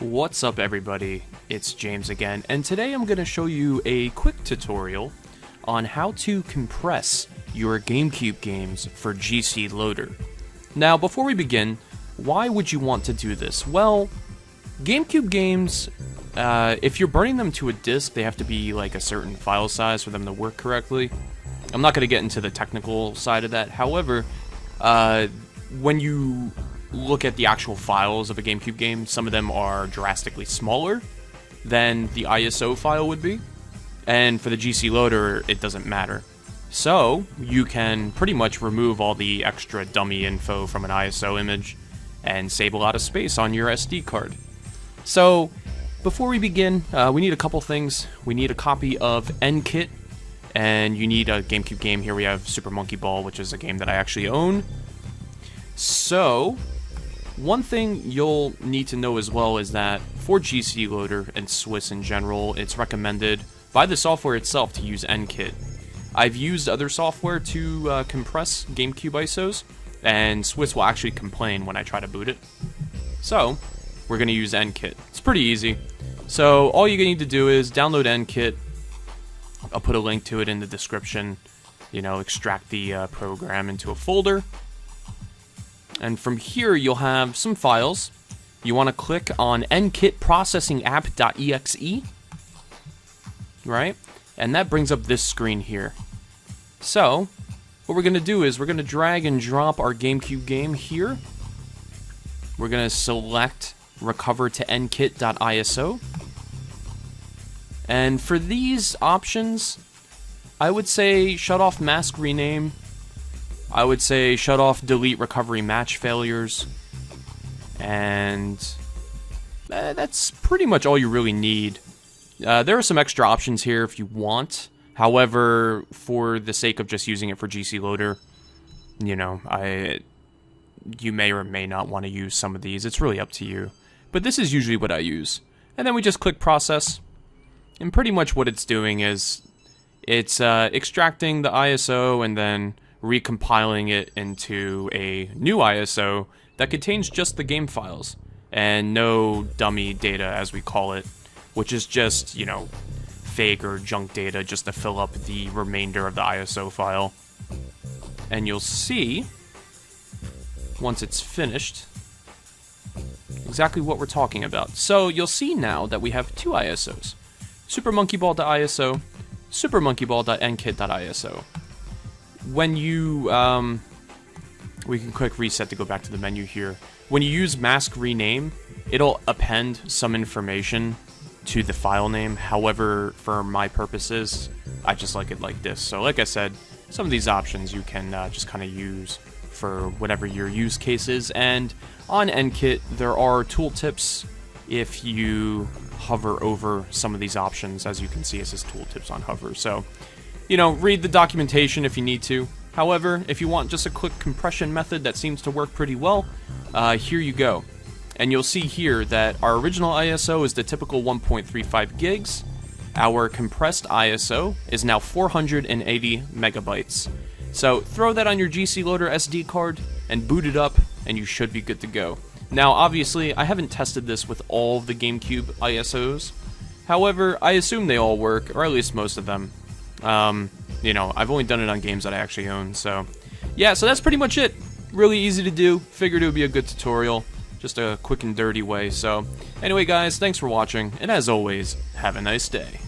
What's up everybody, it's James again, and today I'm going to show you a quick tutorial on how to compress your GameCube games for GCLoader. Now before we begin, why would you want to do this? Well, GameCube games, if you're burning them to a disk, they have to be like a certain file size for them to work correctly. I'm not going to get into the technical side of that, however, when you look at the actual files of a GameCube game, some of them are drastically smaller than the ISO file would be, and for the GCLoader, it doesn't matter. So, you can pretty much remove all the extra dummy info from an ISO image and save a lot of space on your SD card. So, before we begin, we need a couple things. We need a copy of NKIT, and you need a GameCube game. Here we have Super Monkey Ball, which is a game that I actually own. So, one thing you'll need to know as well is that for GCLoader and Swiss in general, it's recommended by the software itself to use NKIT. I've used other software to compress GameCube ISOs, and Swiss will actually complain when I try to boot it. So, we're going to use NKIT. It's pretty easy. So, all you need to do is download NKIT. I'll put a link to it in the description. You know, extract the program into a folder. And from here, you'll have some files. You want to click on nkitprocessingapp.exe, right? And that brings up this screen here. So, what we're going to do is we're going to drag and drop our GameCube game here. We're going to select recover to nkit.iso. And for these options, I would say shut off mask rename. I would say shut off delete recovery match failures, and that's pretty much all you really need. There are some extra options here if you want. However, for the sake of just using it for GCLoader, you know, you may or may not want to use some of these. It's really up to you. But this is usually what I use. And then we just click process, and pretty much what it's doing is it's extracting the ISO and then recompiling it into a new ISO that contains just the game files and no dummy data, as we call it, which is just, you know, fake or junk data just to fill up the remainder of the ISO file. And you'll see, once it's finished, exactly what we're talking about. So you'll see now that we have two ISOs, supermonkeyball.iso, supermonkeyball.nkit.iso. When you, we can click reset to go back to the menu here. When you use mask rename, it'll append some information to the file name. However, for my purposes, I just like it like this. So like I said, some of these options you can just kind of use for whatever your use case is. And on NKIT, there are tooltips if you hover over some of these options. As you can see, it says tooltips on hover. So, you know, read the documentation if you need to. However, if you want just a quick compression method that seems to work pretty well, here you go. And you'll see here that our original ISO is the typical 1.35 gigs. Our compressed ISO is now 480 megabytes. So throw that on your GCLoader SD card and boot it up, and you should be good to go. Now, obviously, I haven't tested this with all of the GameCube ISOs. However, I assume they all work, or at least most of them. You know, I've only done it on games that I actually own, so yeah, so that's pretty much it. Really easy to do. Figured it would be a good tutorial, just a quick and dirty way. So anyway guys, thanks for watching, and as always, have a nice day.